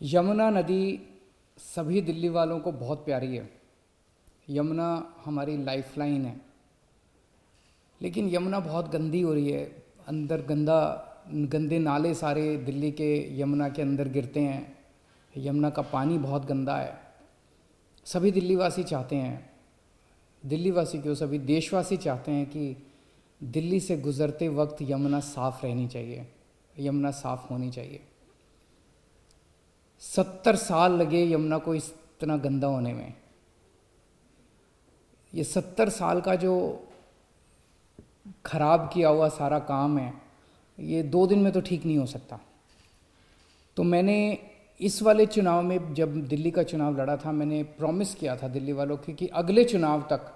यमुना नदी सभी दिल्ली वालों को बहुत प्यारी है। यमुना हमारी लाइफलाइन है, लेकिन यमुना बहुत गंदी हो रही है। अंदर गंदे नाले सारे दिल्ली के यमुना के अंदर गिरते हैं। यमुना का पानी बहुत गंदा है। सभी दिल्लीवासी चाहते हैं, दिल्लीवासी क्यों, सभी देशवासी चाहते हैं कि दिल्ली से गुज़रते वक्त यमुना साफ़ रहनी चाहिए, यमुना साफ़ होनी चाहिए। 70 साल लगे यमुना को इतना गंदा होने में। ये 70 साल का जो खराब किया हुआ सारा काम है, ये 2 दिन में तो ठीक नहीं हो सकता। तो मैंने इस वाले चुनाव में, जब दिल्ली का चुनाव लड़ा था, मैंने प्रॉमिस किया था दिल्ली वालों को कि अगले चुनाव तक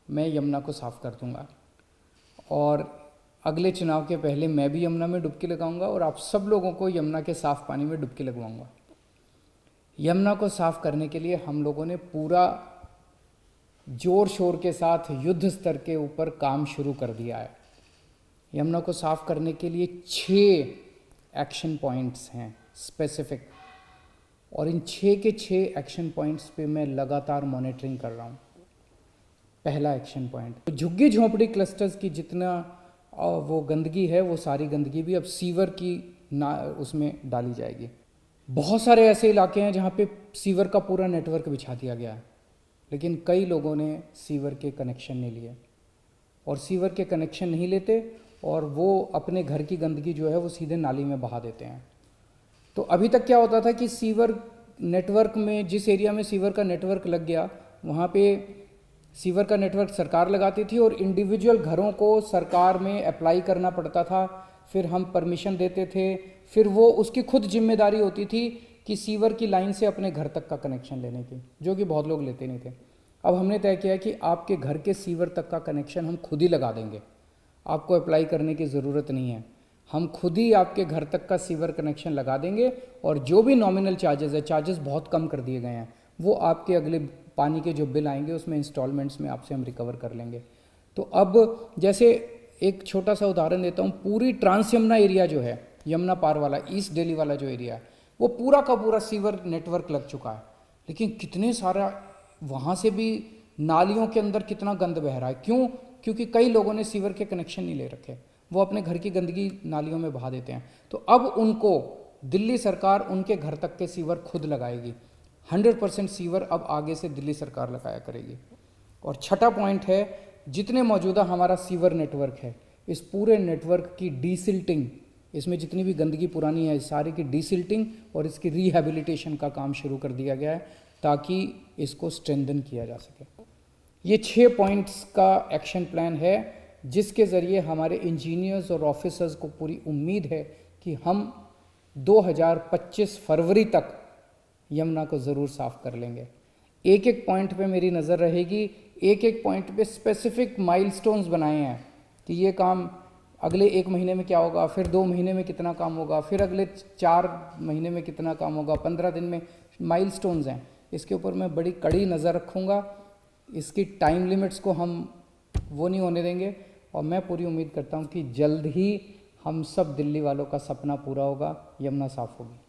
मैं यमुना को साफ़ कर दूंगा, और अगले चुनाव के पहले मैं भी यमुना में डुबकी लगाऊंगा और आप सब लोगों को यमुना के साफ़ पानी में डुबकी लगवाऊंगा। यमुना को साफ़ करने के लिए हम लोगों ने पूरा जोर शोर के साथ युद्ध स्तर के ऊपर काम शुरू कर दिया है। यमुना को साफ़ करने के लिए 6 एक्शन पॉइंट्स हैं स्पेसिफिक, और इन 6 के 6 एक्शन पॉइंट्स पे मैं लगातार मॉनिटरिंग कर रहा हूँ। पहला एक्शन पॉइंट, तो झुग्गी झोंपड़ी क्लस्टर्स की जितना वो गंदगी है, वो सारी गंदगी भी अब सीवर की उसमें डाली जाएगी। बहुत सारे ऐसे इलाके हैं जहाँ पे सीवर का पूरा नेटवर्क बिछा दिया गया है, लेकिन कई लोगों ने सीवर के कनेक्शन नहीं लिए, और सीवर के कनेक्शन नहीं लेते और वो अपने घर की गंदगी जो है वो सीधे नाली में बहा देते हैं। तो अभी तक क्या होता था कि सीवर नेटवर्क में, जिस एरिया में सीवर का नेटवर्क लग गया, वहाँ पे सीवर का नेटवर्क सरकार लगाती थी और इंडिविजुअल घरों को सरकार में अप्लाई करना पड़ता था। फिर हम परमिशन देते थे, फिर वो उसकी खुद जिम्मेदारी होती थी कि सीवर की लाइन से अपने घर तक का कनेक्शन लेने की, जो कि बहुत लोग लेते नहीं थे। अब हमने तय किया कि आपके घर के सीवर तक का कनेक्शन हम खुद ही लगा देंगे, आपको अप्लाई करने की ज़रूरत नहीं है। हम खुद ही आपके घर तक का सीवर कनेक्शन लगा देंगे, और जो भी नॉमिनल चार्जेस है, चार्जेस बहुत कम कर दिए गए हैं, वो आपके अगले पानी के जो बिल आएंगे उसमें इंस्टॉलमेंट्स में आपसे हम रिकवर कर लेंगे। तो अब जैसे एक छोटा सा उदाहरण देता हूँ, पूरी ट्रांस यमुना एरिया जो है, यमुना पार वाला, ईस्ट दिल्ली वाला जो एरिया है, वो पूरा का पूरा सीवर नेटवर्क लग चुका है, लेकिन कितने सारा वहाँ से भी नालियों के अंदर कितना गंद बह रहा है। क्यों? क्योंकि कई लोगों ने सीवर के कनेक्शन नहीं ले रखे, वो अपने घर की गंदगी नालियों में बहा देते हैं। तो अब उनको दिल्ली सरकार उनके घर तक के सीवर खुद लगाएगी। 100% सीवर अब आगे से दिल्ली सरकार लगाया करेगी। और छठा पॉइंट है, जितने मौजूदा हमारा सीवर नेटवर्क है, इस पूरे नेटवर्क की डीसिल्टिंग, इसमें जितनी भी गंदगी पुरानी है सारी की डीसिल्टिंग और इसकी रिहैबिलिटेशन का काम शुरू कर दिया गया है, ताकि इसको स्ट्रेंथन किया जा सके। ये 6 पॉइंट्स का एक्शन प्लान है, जिसके ज़रिए हमारे इंजीनियर्स और ऑफिसर्स को पूरी उम्मीद है कि हम 2025 फरवरी तक यमुना को ज़रूर साफ़ कर लेंगे। एक एक पॉइंट पे मेरी नज़र रहेगी, एक एक पॉइंट पे स्पेसिफिक माइलस्टोन्स बनाए हैं कि ये काम अगले 1 महीने में क्या होगा, फिर 2 महीने में कितना काम होगा, फिर अगले 4 महीने में कितना काम होगा, 15 दिन में। माइलस्टोन्स हैं, इसके ऊपर मैं बड़ी कड़ी नज़र रखूँगा। इसकी टाइम लिमिट्स को हम वो नहीं होने देंगे, और मैं पूरी उम्मीद करता हूँ कि जल्द ही हम सब दिल्ली वालों का सपना पूरा होगा, यमुना साफ़ होगी।